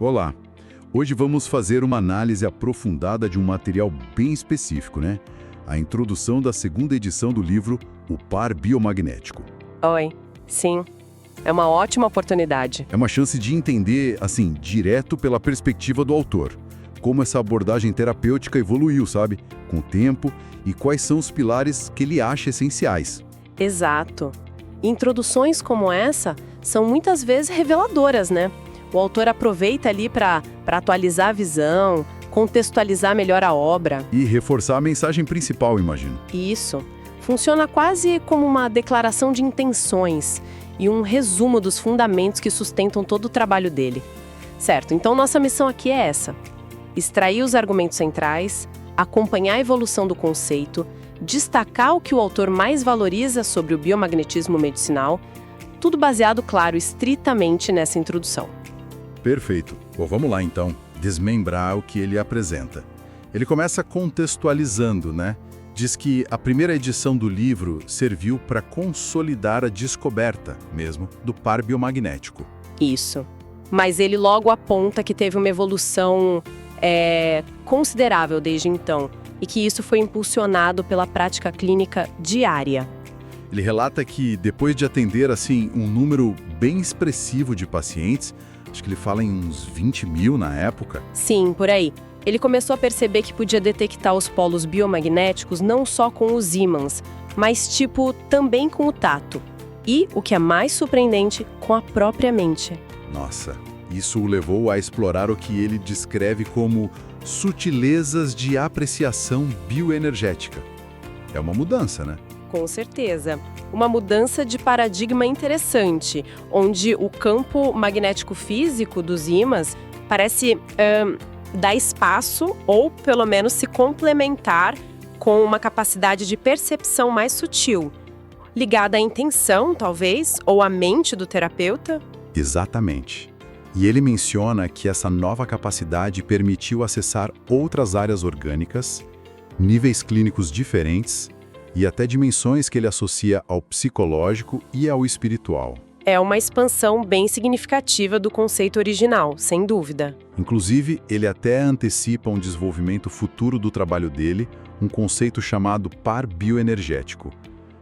Olá! Hoje vamos fazer uma análise aprofundada de um material bem específico, né? A introdução da segunda edição do livro O Par Biomagnético. Oi, sim. É uma ótima oportunidade. É uma chance de entender, assim, direto pela perspectiva do autor, como essa abordagem terapêutica evoluiu, sabe? Com o tempo e quais são os pilares que ele acha essenciais. Exato. Introduções como essa são muitas vezes reveladoras, né? O autor aproveita ali para atualizar a visão, contextualizar melhor a obra. E reforçar a mensagem principal, imagino. Isso. Funciona quase como uma declaração de intenções e um resumo dos fundamentos que sustentam todo o trabalho dele. Certo, então nossa missão aqui é essa: extrair os argumentos centrais, acompanhar a evolução do conceito, destacar o que o autor mais valoriza sobre o biomagnetismo medicinal, tudo baseado, claro, estritamente nessa introdução. Perfeito. Bom, vamos lá então, desmembrar o que ele apresenta. Ele começa contextualizando, né? Diz que a primeira edição do livro serviu para consolidar a descoberta, mesmo, do par biomagnético. Isso. Mas ele logo aponta que teve uma evolução considerável desde então, e que isso foi impulsionado pela prática clínica diária. Ele relata que depois de atender, assim, um número bem expressivo de pacientes, acho que ele fala em uns 20 mil na época. Sim, por aí. Ele começou a perceber que podia detectar os polos biomagnéticos não só com os ímãs, mas também com o tato. E, o que é mais surpreendente, com a própria mente. Nossa, isso o levou a explorar o que ele descreve como sutilezas de apreciação bioenergética. É uma mudança, né? Com certeza. Uma mudança de paradigma interessante, onde o campo magnético físico dos ímãs parece dar espaço, ou pelo menos se complementar com uma capacidade de percepção mais sutil, ligada à intenção, talvez, ou à mente do terapeuta? Exatamente. E ele menciona que essa nova capacidade permitiu acessar outras áreas orgânicas, níveis clínicos diferentes e até dimensões que ele associa ao psicológico e ao espiritual. É uma expansão bem significativa do conceito original, sem dúvida. Inclusive, ele até antecipa um desenvolvimento futuro do trabalho dele, um conceito chamado par bioenergético,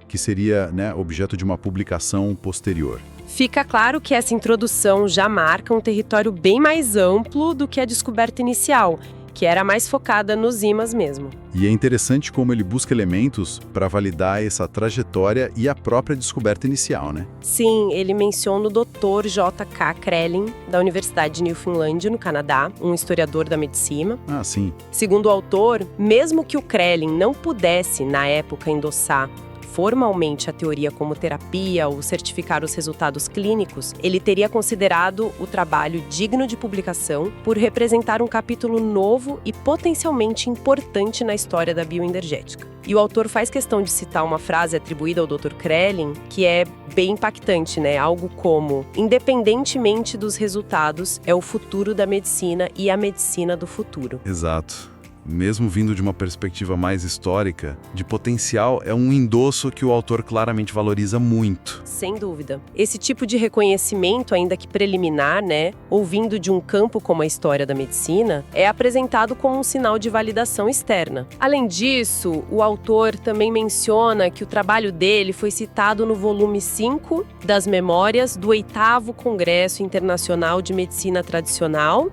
que seria, objeto de uma publicação posterior. Fica claro que essa introdução já marca um território bem mais amplo do que a descoberta inicial, que era mais focada nos ímãs mesmo. E é interessante como ele busca elementos para validar essa trajetória e a própria descoberta inicial, né? Sim, ele menciona o Dr. J.K. Krelin, da Universidade de Newfoundland, no Canadá, um historiador da medicina. Ah, sim. Segundo o autor, mesmo que o Krelin não pudesse, na época, endossar formalmente a teoria como terapia ou certificar os resultados clínicos, ele teria considerado o trabalho digno de publicação por representar um capítulo novo e potencialmente importante na história da bioenergética. E o autor faz questão de citar uma frase atribuída ao Dr. Krelin, que é bem impactante, né? Algo como: independentemente dos resultados, é o futuro da medicina e a medicina do futuro. Exato. Mesmo vindo de uma perspectiva mais histórica, de potencial, é um endosso que o autor claramente valoriza muito. Sem dúvida. Esse tipo de reconhecimento, ainda que preliminar, ou vindo de um campo como a história da medicina, é apresentado como um sinal de validação externa. Além disso, o autor também menciona que o trabalho dele foi citado no volume 5 das Memórias do 8º Congresso Internacional de Medicina Tradicional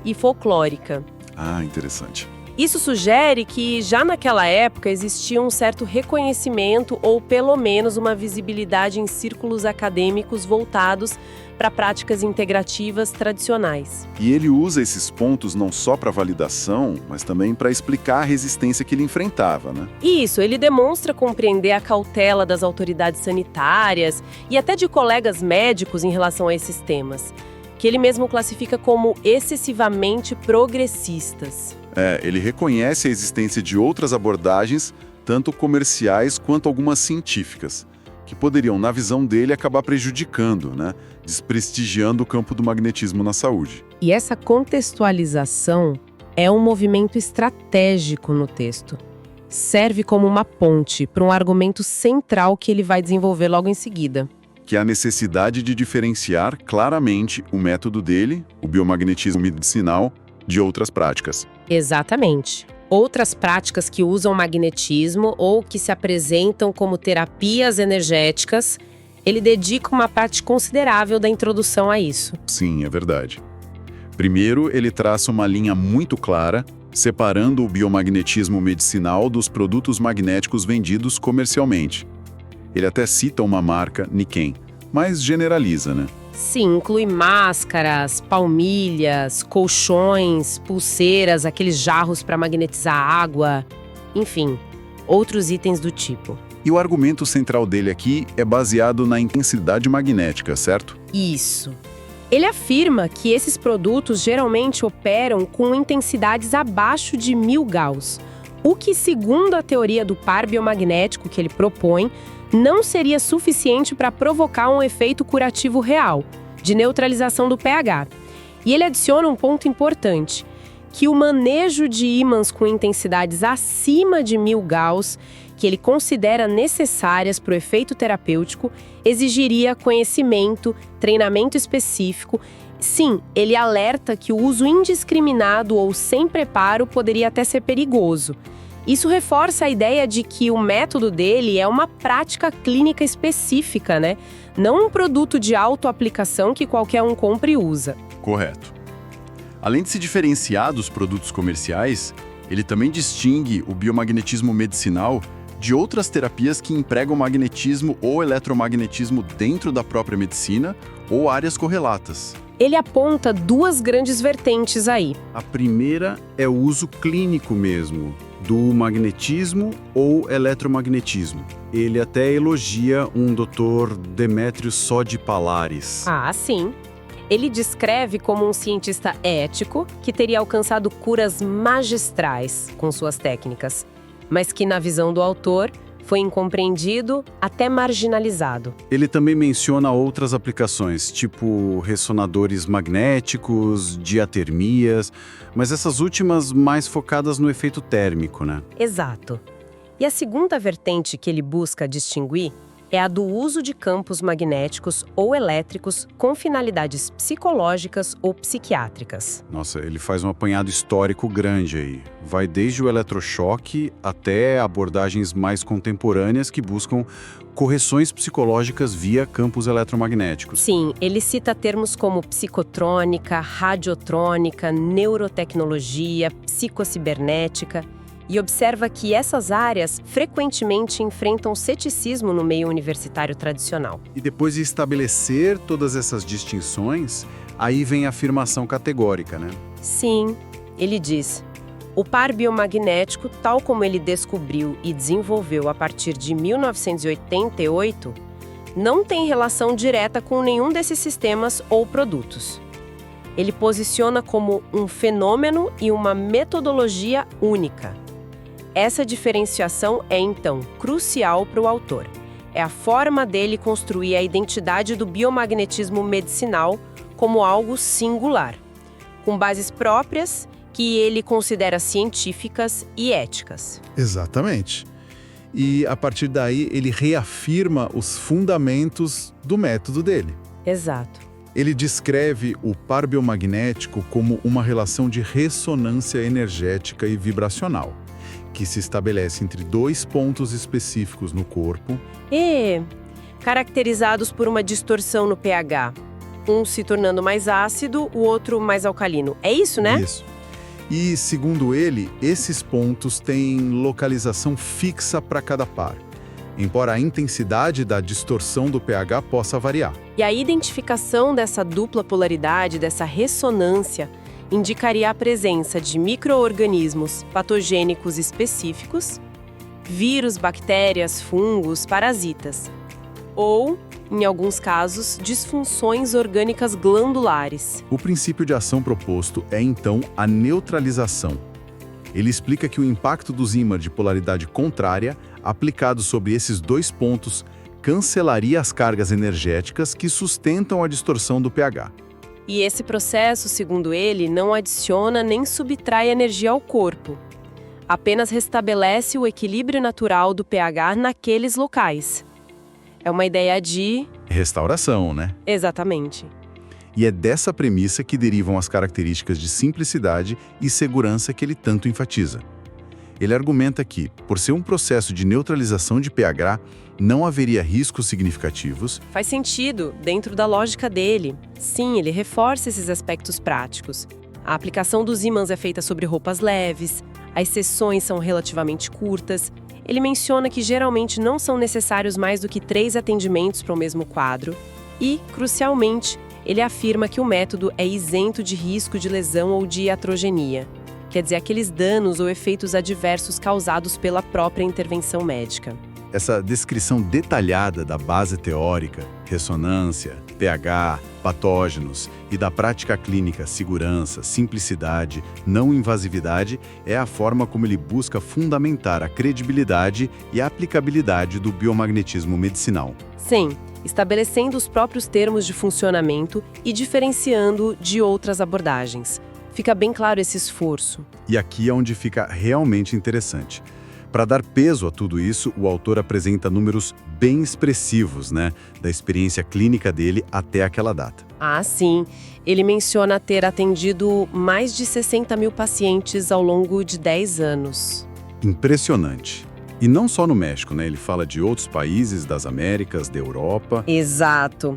e Folclórica. Ah, interessante. Isso sugere que, já naquela época, existia um certo reconhecimento ou, pelo menos, uma visibilidade em círculos acadêmicos voltados para práticas integrativas tradicionais. E ele usa esses pontos não só para validação, mas também para explicar a resistência que ele enfrentava, né? Isso, ele demonstra compreender a cautela das autoridades sanitárias e até de colegas médicos em relação a esses temas, que ele mesmo classifica como excessivamente progressistas. Ele reconhece a existência de outras abordagens, tanto comerciais quanto algumas científicas, que poderiam, na visão dele, acabar prejudicando, desprestigiando o campo do magnetismo na saúde. E essa contextualização é um movimento estratégico no texto. Serve como uma ponte para um argumento central que ele vai desenvolver logo em seguida. que é a necessidade de diferenciar claramente o método dele, o biomagnetismo medicinal, de outras práticas. Exatamente. Outras práticas que usam magnetismo ou que se apresentam como terapias energéticas, ele dedica uma parte considerável da introdução a isso. Sim, é verdade. Primeiro, ele traça uma linha muito clara, separando o biomagnetismo medicinal dos produtos magnéticos vendidos comercialmente. Ele até cita uma marca, Niken, mas generaliza, né? Sim, inclui máscaras, palmilhas, colchões, pulseiras, aqueles jarros para magnetizar água, enfim, outros itens do tipo. E o argumento central dele aqui é baseado na intensidade magnética, certo? Isso. Ele afirma que esses produtos geralmente operam com intensidades abaixo de 1000 Gauss, o que, segundo a teoria do par biomagnético que ele propõe, não seria suficiente para provocar um efeito curativo real, de neutralização do pH. E ele adiciona um ponto importante, que o manejo de ímãs com intensidades acima de 1000 Gauss, que ele considera necessárias para o efeito terapêutico, exigiria conhecimento, treinamento específico. Sim, ele alerta que o uso indiscriminado ou sem preparo poderia até ser perigoso. Isso reforça a ideia de que o método dele é uma prática clínica específica, né? Não um produto de autoaplicação que qualquer um compra e usa. Correto. Além de se diferenciar dos produtos comerciais, ele também distingue o biomagnetismo medicinal de outras terapias que empregam magnetismo ou eletromagnetismo dentro da própria medicina ou áreas correlatas. Ele aponta duas grandes vertentes aí. A primeira é o uso clínico mesmo, do magnetismo ou eletromagnetismo. Ele até elogia um Dr. Demétrio Sodi Palaris. Ah, sim. Ele descreve como um cientista ético que teria alcançado curas magistrais com suas técnicas, mas que, na visão do autor, foi incompreendido, até marginalizado. Ele também menciona outras aplicações, tipo ressonadores magnéticos, diatermias, mas essas últimas mais focadas no efeito térmico, né? Exato. E a segunda vertente que ele busca distinguir é a do uso de campos magnéticos ou elétricos com finalidades psicológicas ou psiquiátricas. Nossa, ele faz um apanhado histórico grande aí. Vai desde o eletrochoque até abordagens mais contemporâneas que buscam correções psicológicas via campos eletromagnéticos. Sim, ele cita termos como psicotrônica, radiotrônica, neurotecnologia, psicocibernética, e observa que essas áreas frequentemente enfrentam ceticismo no meio universitário tradicional. E depois de estabelecer todas essas distinções, aí vem a afirmação categórica, né? Sim, ele diz: o par biomagnético, tal como ele descobriu e desenvolveu a partir de 1988, não tem relação direta com nenhum desses sistemas ou produtos. Ele posiciona como um fenômeno e uma metodologia única. Essa diferenciação é, então, crucial para o autor. É a forma dele construir a identidade do biomagnetismo medicinal como algo singular, com bases próprias que ele considera científicas e éticas. Exatamente. E, a partir daí, ele reafirma os fundamentos do método dele. Exato. Ele descreve o par biomagnético como uma relação de ressonância energética e vibracional, que se estabelece entre dois pontos específicos no corpo. Caracterizados por uma distorção no pH. Um se tornando mais ácido, o outro mais alcalino. É isso, né? Isso. E, segundo ele, esses pontos têm localização fixa para cada par, embora a intensidade da distorção do pH possa variar. E a identificação dessa dupla polaridade, dessa ressonância, indicaria a presença de micro-organismos patogênicos específicos, vírus, bactérias, fungos, parasitas, ou, em alguns casos, disfunções orgânicas glandulares. O princípio de ação proposto é, então, a neutralização. Ele explica que o impacto dos ímãs de polaridade contrária, aplicado sobre esses dois pontos, cancelaria as cargas energéticas que sustentam a distorção do pH. E esse processo, segundo ele, não adiciona nem subtrai energia ao corpo. Apenas restabelece o equilíbrio natural do pH naqueles locais. É uma ideia de Restauração, né? Exatamente. E é dessa premissa que derivam as características de simplicidade e segurança que ele tanto enfatiza. Ele argumenta que, por ser um processo de neutralização de pH, não haveria riscos significativos. Faz sentido, dentro da lógica dele. Sim, ele reforça esses aspectos práticos. A aplicação dos ímãs é feita sobre roupas leves, as sessões são relativamente curtas. Ele menciona que geralmente não são necessários mais do que 3 atendimentos para o mesmo quadro. E, crucialmente, ele afirma que o método é isento de risco de lesão ou de iatrogenia. Quer dizer, aqueles danos ou efeitos adversos causados pela própria intervenção médica. Essa descrição detalhada da base teórica, ressonância, pH, patógenos e da prática clínica segurança, simplicidade, não invasividade é a forma como ele busca fundamentar a credibilidade e a aplicabilidade do biomagnetismo medicinal. Sim, estabelecendo os próprios termos de funcionamento e diferenciando de outras abordagens. Fica bem claro esse esforço. E aqui é onde fica realmente interessante. Para dar peso a tudo isso, o autor apresenta números bem expressivos, da experiência clínica dele até aquela data. Ah, sim. Ele menciona ter atendido mais de 60 mil pacientes ao longo de 10 anos. Impressionante. E não só no México, Ele fala de outros países das Américas, da Europa. Exato.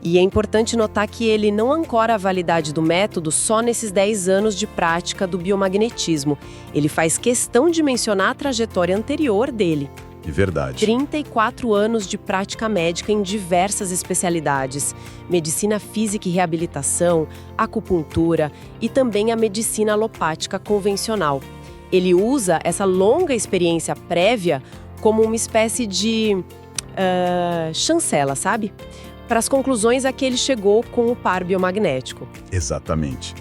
E é importante notar que ele não ancora a validade do método só nesses 10 anos de prática do biomagnetismo. Ele faz questão de mencionar a trajetória anterior dele. É verdade. 34 anos de prática médica em diversas especialidades. Medicina física e reabilitação, acupuntura e também a medicina alopática convencional. Ele usa essa longa experiência prévia como uma espécie de chancela, sabe? Para as conclusões a que ele chegou com o par biomagnético. Exatamente.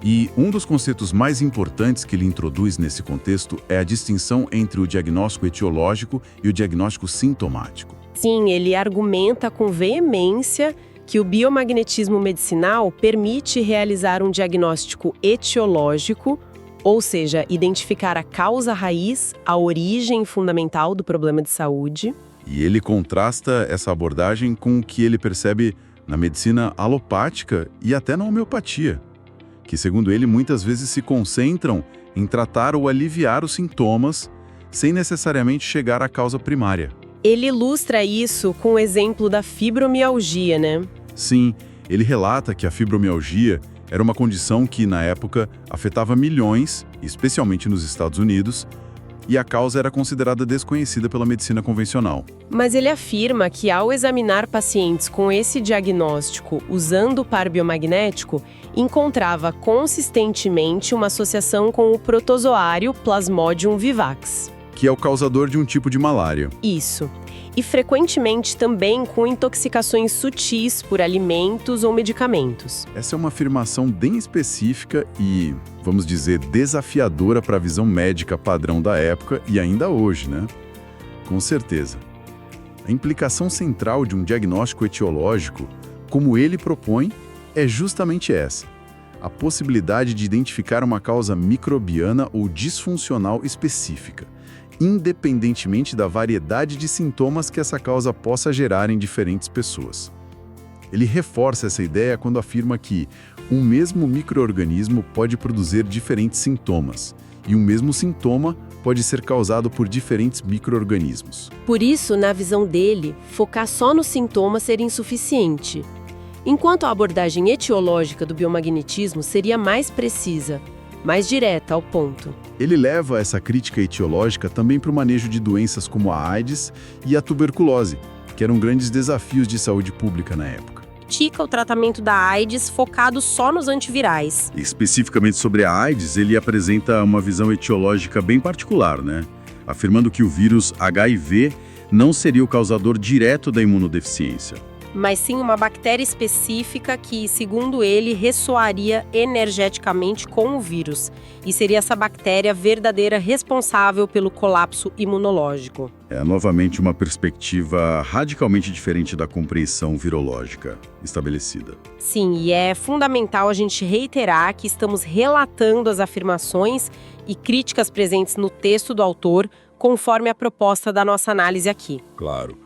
E um dos conceitos mais importantes que ele introduz nesse contexto é a distinção entre o diagnóstico etiológico e o diagnóstico sintomático. Sim, ele argumenta com veemência que o biomagnetismo medicinal permite realizar um diagnóstico etiológico, ou seja, identificar a causa raiz, a origem fundamental do problema de saúde. E ele contrasta essa abordagem com o que ele percebe na medicina alopática e até na homeopatia, que, segundo ele, muitas vezes se concentram em tratar ou aliviar os sintomas sem necessariamente chegar à causa primária. Ele ilustra isso com o exemplo da fibromialgia, Sim, ele relata que a fibromialgia era uma condição que, na época, afetava milhões, especialmente nos Estados Unidos, e a causa era considerada desconhecida pela medicina convencional. Mas ele afirma que, ao examinar pacientes com esse diagnóstico usando o par biomagnético, encontrava consistentemente uma associação com o protozoário Plasmodium vivax. Que é o causador de um tipo de malária. Isso. E frequentemente também com intoxicações sutis por alimentos ou medicamentos. Essa é uma afirmação bem específica e, vamos dizer, desafiadora para a visão médica padrão da época e ainda hoje, Com certeza. A implicação central de um diagnóstico etiológico, como ele propõe, é justamente essa: a possibilidade de identificar uma causa microbiana ou disfuncional específica, independentemente da variedade de sintomas que essa causa possa gerar em diferentes pessoas. Ele reforça essa ideia quando afirma que um mesmo micro-organismo pode produzir diferentes sintomas, e um mesmo sintoma pode ser causado por diferentes micro-organismos. Por isso, na visão dele, focar só no sintoma seria insuficiente, enquanto a abordagem etiológica do biomagnetismo seria mais precisa, mais direta ao ponto. Ele leva essa crítica etiológica também para o manejo de doenças como a AIDS e a tuberculose, que eram grandes desafios de saúde pública na época. Critica o tratamento da AIDS focado só nos antivirais. Especificamente sobre a AIDS, ele apresenta uma visão etiológica bem particular, afirmando que o vírus HIV não seria o causador direto da imunodeficiência, mas sim uma bactéria específica que, segundo ele, ressoaria energeticamente com o vírus, e seria essa bactéria verdadeira responsável pelo colapso imunológico. É novamente uma perspectiva radicalmente diferente da compreensão virológica estabelecida. Sim, e é fundamental a gente reiterar que estamos relatando as afirmações e críticas presentes no texto do autor, conforme a proposta da nossa análise aqui. Claro.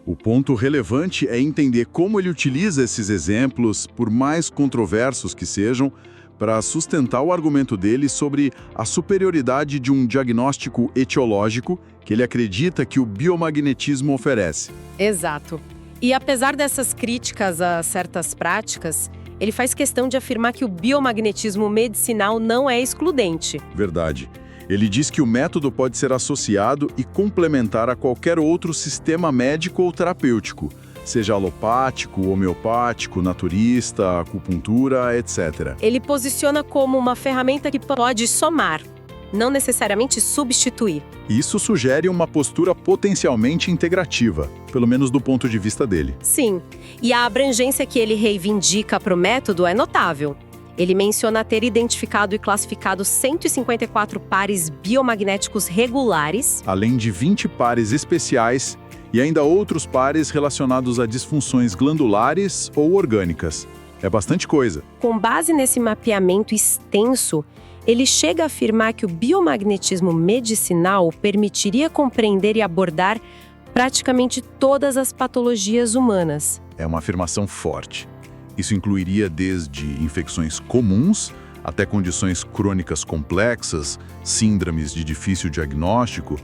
O ponto relevante é entender como ele utiliza esses exemplos, por mais controversos que sejam, para sustentar o argumento dele sobre a superioridade de um diagnóstico etiológico que ele acredita que o biomagnetismo oferece. Exato. E apesar dessas críticas a certas práticas, ele faz questão de afirmar que o biomagnetismo medicinal não é excludente. Verdade. Ele diz que o método pode ser associado e complementar a qualquer outro sistema médico ou terapêutico, seja alopático, homeopático, naturista, acupuntura, etc. Ele posiciona como uma ferramenta que pode somar, não necessariamente substituir. Isso sugere uma postura potencialmente integrativa, pelo menos do ponto de vista dele. Sim, e a abrangência que ele reivindica para o método é notável. Ele menciona ter identificado e classificado 154 pares biomagnéticos regulares, Além de 20 pares especiais e ainda outros pares relacionados a disfunções glandulares ou orgânicas. É bastante coisa. Com base nesse mapeamento extenso, ele chega a afirmar que o biomagnetismo medicinal permitiria compreender e abordar praticamente todas as patologias humanas. É uma afirmação forte. Isso incluiria desde infecções comuns até condições crônicas complexas, síndromes de difícil diagnóstico,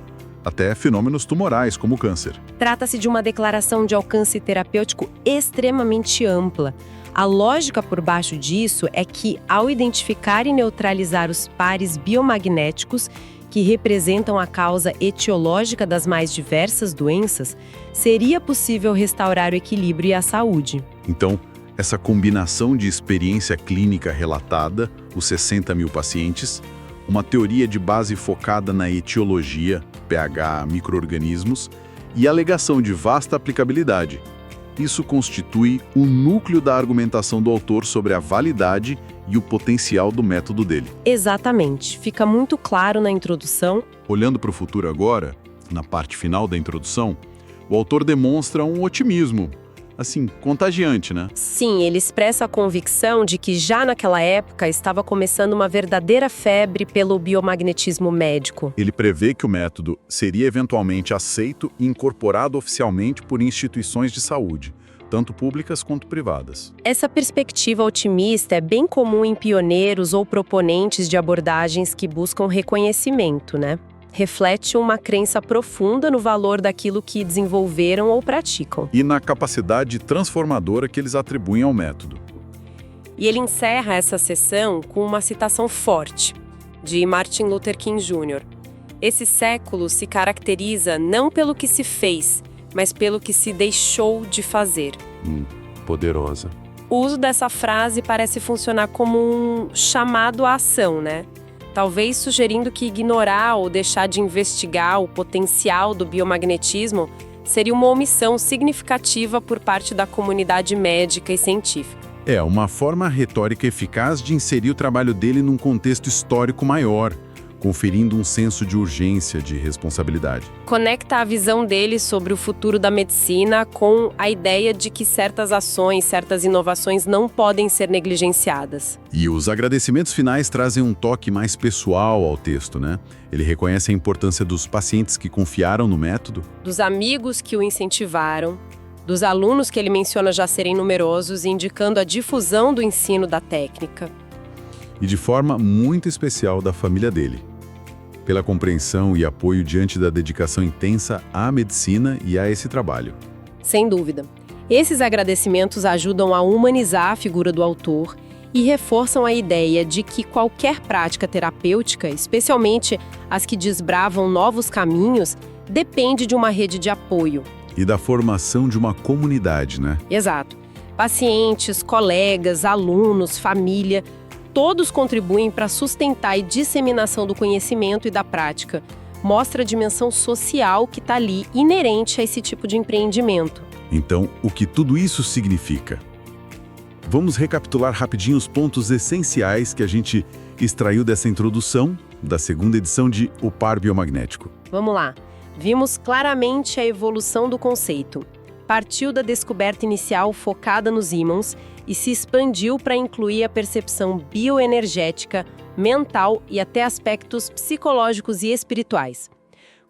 até fenômenos tumorais, como o câncer. Trata-se de uma declaração de alcance terapêutico extremamente ampla. A lógica por baixo disso é que, ao identificar e neutralizar os pares biomagnéticos que representam a causa etiológica das mais diversas doenças, seria possível restaurar o equilíbrio e a saúde. Então, essa combinação de experiência clínica relatada, os 60 mil pacientes, uma teoria de base focada na etiologia, pH, micro-organismos, e alegação de vasta aplicabilidade. Isso constitui o núcleo da argumentação do autor sobre a validade e o potencial do método dele. Exatamente. Fica muito claro na introdução. Olhando para o futuro agora, na parte final da introdução, o autor demonstra um otimismo, assim, contagiante, né? Sim, ele expressa a convicção de que já naquela época estava começando uma verdadeira febre pelo biomagnetismo médico. Ele prevê que o método seria eventualmente aceito e incorporado oficialmente por instituições de saúde, tanto públicas quanto privadas. Essa perspectiva otimista é bem comum em pioneiros ou proponentes de abordagens que buscam reconhecimento, né? Reflete uma crença profunda no valor daquilo que desenvolveram ou praticam. E na capacidade transformadora que eles atribuem ao método. E ele encerra essa sessão com uma citação forte, de Martin Luther King Jr. Esse século se caracteriza não pelo que se fez, mas pelo que se deixou de fazer. Poderosa. O uso dessa frase parece funcionar como um chamado à ação, né? Talvez sugerindo que ignorar ou deixar de investigar o potencial do biomagnetismo seria uma omissão significativa por parte da comunidade médica e científica. É uma forma retórica eficaz de inserir o trabalho dele num contexto histórico maior, conferindo um senso de urgência, de responsabilidade. Conecta a visão dele sobre o futuro da medicina com a ideia de que certas ações, certas inovações não podem ser negligenciadas. E os agradecimentos finais trazem um toque mais pessoal ao texto, né? Ele reconhece a importância dos pacientes que confiaram no método, Dos amigos que o incentivaram, dos alunos que ele menciona já serem numerosos, indicando a difusão do ensino da técnica. e de forma muito especial da família dele, pela compreensão e apoio diante da dedicação intensa à medicina e a esse trabalho. Sem dúvida. Esses agradecimentos ajudam a humanizar a figura do autor e reforçam a ideia de que qualquer prática terapêutica, especialmente as que desbravam novos caminhos, depende de uma rede de apoio. E da formação de uma comunidade, né? Exato. Pacientes, colegas, alunos, família, todos contribuem para sustentar a disseminação do conhecimento e da prática. Mostra a dimensão social que está ali, inerente a esse tipo de empreendimento. Então, o que tudo isso significa? Vamos recapitular rapidinho os pontos essenciais que a gente extraiu dessa introdução da segunda edição de O Par Biomagnético. Vamos lá. Vimos claramente a evolução do conceito. Partiu da descoberta inicial focada nos ímãs e se expandiu para incluir a percepção bioenergética, mental e até aspectos psicológicos e espirituais.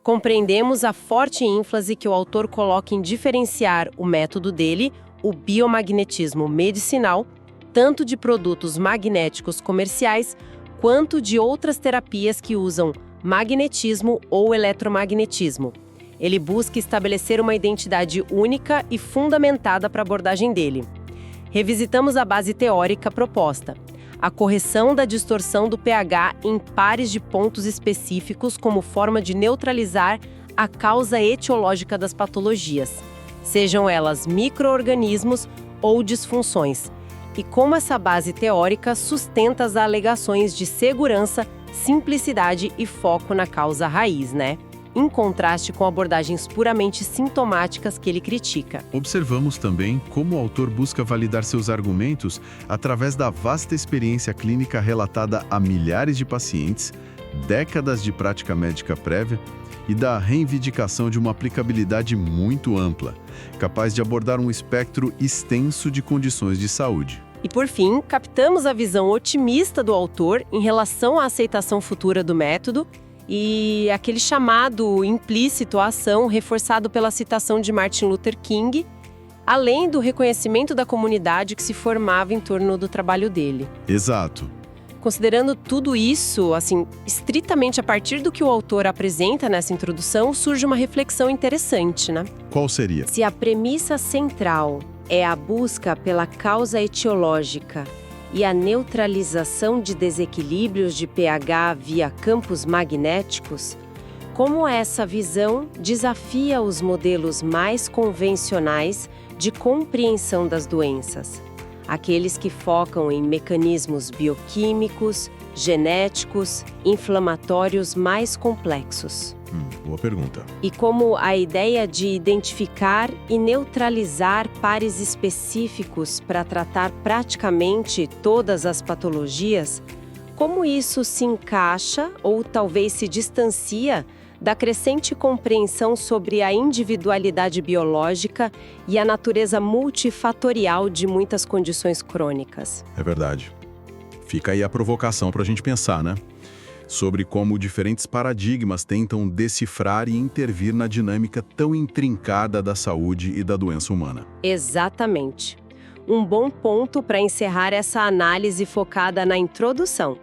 Compreendemos a forte ênfase que o autor coloca em diferenciar o método dele, o biomagnetismo medicinal, tanto de produtos magnéticos comerciais, quanto de outras terapias que usam magnetismo ou eletromagnetismo. Ele busca estabelecer uma identidade única e fundamentada para a abordagem dele. Revisitamos a base teórica proposta: a correção da distorção do pH em pares de pontos específicos como forma de neutralizar a causa etiológica das patologias, sejam elas micro-organismos ou disfunções, e como essa base teórica sustenta as alegações de segurança, simplicidade e foco na causa raiz, né? Em contraste com abordagens puramente sintomáticas que ele critica. Observamos também como o autor busca validar seus argumentos através da vasta experiência clínica relatada a milhares de pacientes, décadas de prática médica prévia e da reivindicação de uma aplicabilidade muito ampla, capaz de abordar um espectro extenso de condições de saúde. E por fim, captamos a visão otimista do autor em relação à aceitação futura do método e aquele chamado implícito à ação reforçado pela citação de Martin Luther King, além do reconhecimento da comunidade que se formava em torno do trabalho dele. Exato. Considerando tudo isso, estritamente a partir do que o autor apresenta nessa introdução, surge uma reflexão interessante, né? Qual seria? Se a premissa central é a busca pela causa etiológica e a neutralização de desequilíbrios de pH via campos magnéticos, como essa visão desafia os modelos mais convencionais de compreensão das doenças, aqueles que focam em mecanismos bioquímicos, genéticos, inflamatórios mais complexos. Boa pergunta. E como a ideia de identificar e neutralizar pares específicos para tratar praticamente todas as patologias, como isso se encaixa ou talvez se distancia da crescente compreensão sobre a individualidade biológica e a natureza multifatorial de muitas condições crônicas. É verdade. Fica aí a provocação para a gente pensar, né? Sobre como diferentes paradigmas tentam decifrar e intervir na dinâmica tão intrincada da saúde e da doença humana. Exatamente. Um bom ponto para encerrar essa análise focada na introdução.